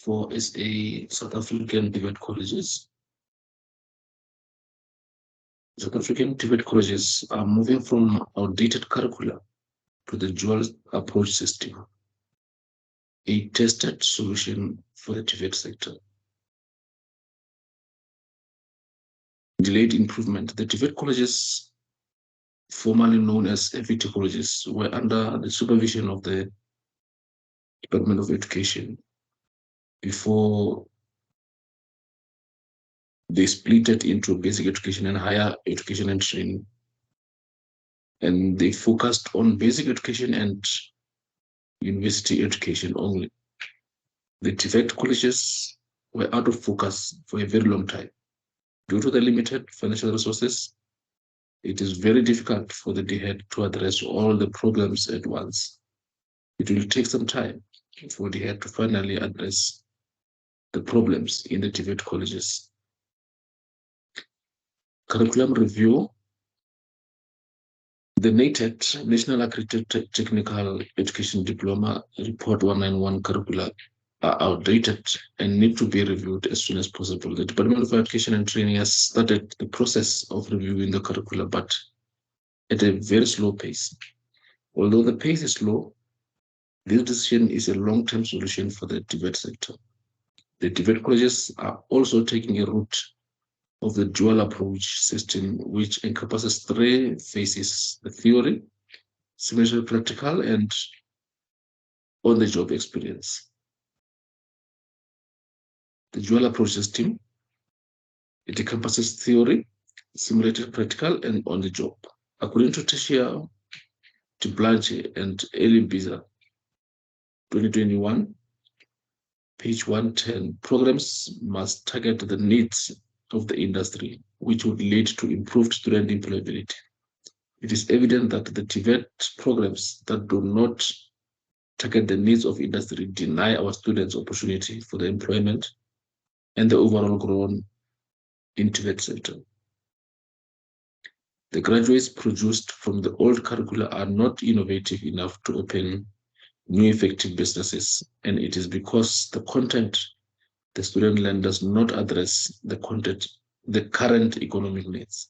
for SA South African TVET colleges. South African TVET colleges are moving from outdated curricula to the dual approach system, a tested solution for the TVET sector. Delayed improvement. The TVET colleges, formerly known as FET colleges, were under the supervision of the Department of Education before they split it into basic education and higher education and training. And they focused on basic education and university education only. The TVET colleges were out of focus for a very long time. Due to the limited financial resources, it is very difficult for the DHET to address all the problems at once. It will take some time for the DHET to finally address the problems in the TVET colleges. Curriculum review. The NATED, National Accredited Technical Education Diploma Report 191 curricula are outdated and need to be reviewed as soon as possible. The Department of Education and Training has started the process of reviewing the curricula, but at a very slow pace. Although the pace is slow, this decision is a long-term solution for the TVET sector. The TVET colleges are also taking a route of the dual approach system, which encompasses 3 phases: the theory, simulation practical, and on-the-job experience. The dual approach system, it encompasses theory, simulated practical, and on-the-job. According to Teixeira, de Blanche, and Eli Biza, 2021, page 110, programs must target the needs of the industry, which would lead to improved student employability. It is evident that the TVET programs that do not target the needs of industry deny our students opportunity for the employment and the overall growth in TVET sector. The graduates produced from the old curricula are not innovative enough to open new effective businesses, and it is because the content the student learn does not address the current economic needs.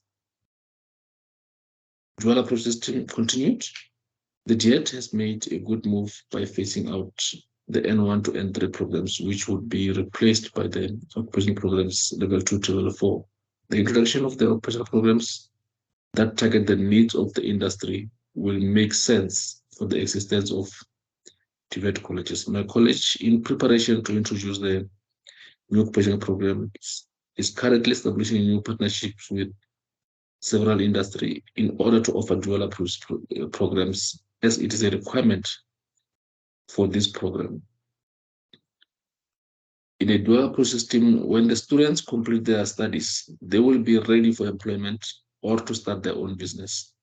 Dual approach system continued. The DHET has made a good move by phasing out the N1 to N3 programs, which would be replaced by the occupational programs level 2 to level 4. The introduction of the occupational programs that target the needs of the industry will make sense for the existence of TVET colleges. My college, in preparation to introduce the new occupational program, is currently establishing new partnerships with several industry in order to offer dual approach programs, as it is a requirement for this program. In a dual approach system, when the students complete their studies, they will be ready for employment or to start their own business.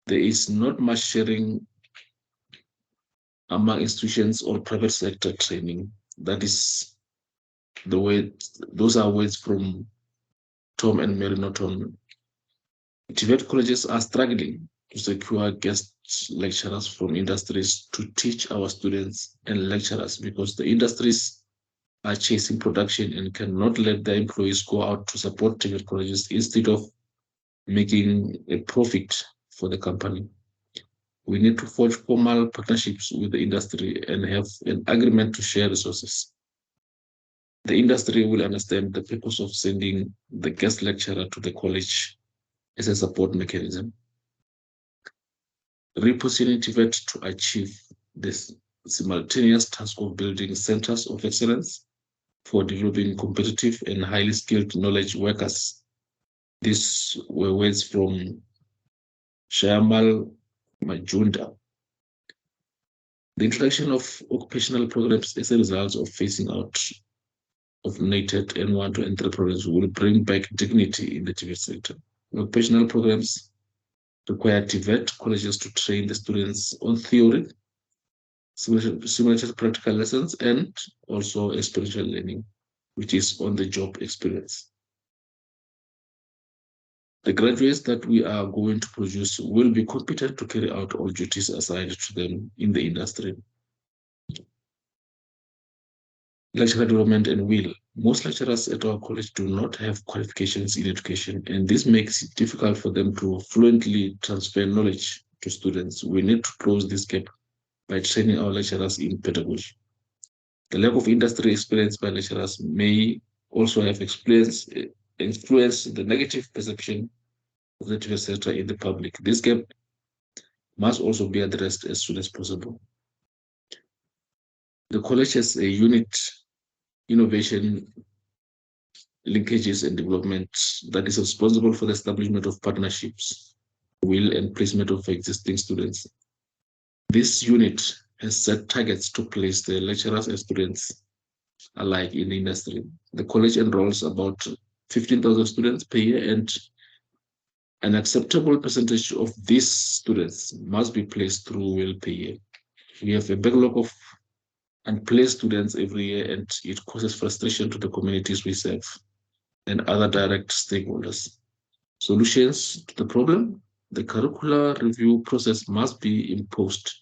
There is not much sharing among institutions or private sector training. That is the way, those are words from Tom and Mary Norton. TVET colleges are struggling to secure guest lecturers from industries to teach our students and lecturers, because the industries are chasing production and cannot let their employees go out to support TVET colleges instead of making a profit for the company. We need to forge formal partnerships with the industry and have an agreement to share resources. The industry will understand the purpose of sending the guest lecturer to the college as a support mechanism. Repositioning TVET to achieve this simultaneous task of building centers of excellence for developing competitive and highly skilled knowledge workers. These were words from Shayamal Majunda. The introduction of occupational programs as a result of phasing out of NATED N1 to N3 programs will bring back dignity in the TVET sector. Occupational programs require TVET colleges to train the students on theory, simulated practical lessons, and also experiential learning, which is on-the-job experience. The graduates that we are going to produce will be competent to carry out all duties assigned to them in the industry. lecturer development and will. Most lecturers at our college do not have qualifications in education, and this makes it difficult for them to fluently transfer knowledge to students. We need to close this gap by training our lecturers in pedagogy. The lack of industry experience by lecturers may also have influenced the negative perception of the TVET sector in the public. This gap must also be addressed as soon as possible. The college has a unit innovation linkages and development that is responsible for the establishment of partnerships, will, and placement of existing students. This unit has set targets to place the lecturers and students alike in the industry. The college enrolls about 15,000 students per year, and an acceptable percentage of these students must be placed through will per year. We have a backlog of unplaced students every year, and it causes frustration to the communities we serve and other direct stakeholders. Solutions to the problem: the curricular review process must be imposed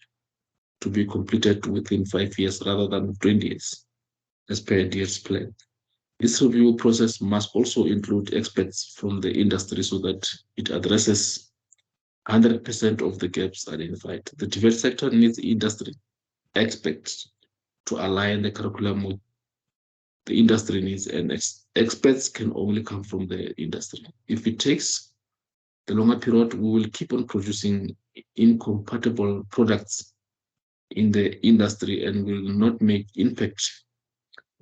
to be completed within 5 years rather than 20 years, as per NDF's plan. This review process must also include experts from the industry so that it addresses 100% of the gaps identified. The TVET sector needs industry experts to align the curriculum with the industry needs, and experts can only come from the industry. If it takes the longer period, we will keep on producing incompatible products in the industry and will not make impact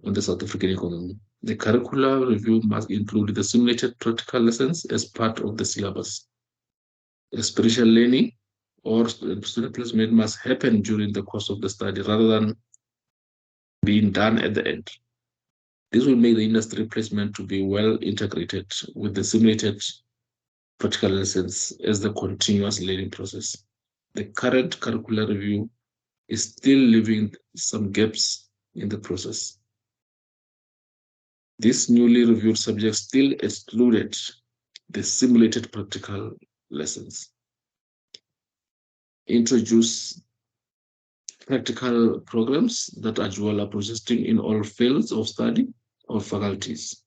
on the South African economy. The curricular review must include the simulated practical lessons as part of the syllabus. Experiential learning or student placement must happen during the course of the study rather than being done at the end. This will make the industry placement to be well integrated with the simulated practical lessons as the continuous learning process. The current curricular review is still leaving some gaps in the process. This newly reviewed subject still excluded the simulated practical lessons. Introduce practical programs that are dual processing in all fields of study or faculties.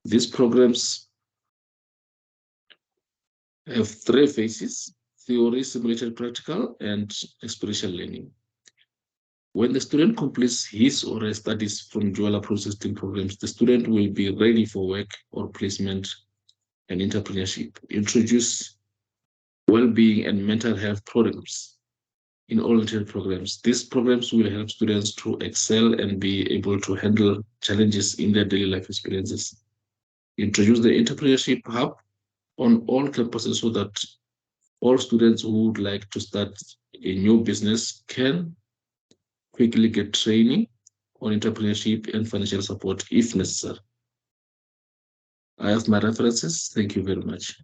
These programs have 3 phases: theory, simulated practical, and experiential learning. When the student completes his or her studies from dual processing programs, the student will be ready for work or placement and entrepreneurship. Introduce well-being and mental health programs in all intended programs. These programs will help students to excel and be able to handle challenges in their daily life experiences. Introduce the entrepreneurship hub on all campuses so that all students who would like to start a new business can quickly get training on entrepreneurship and financial support if necessary. I have my references. Thank you very much.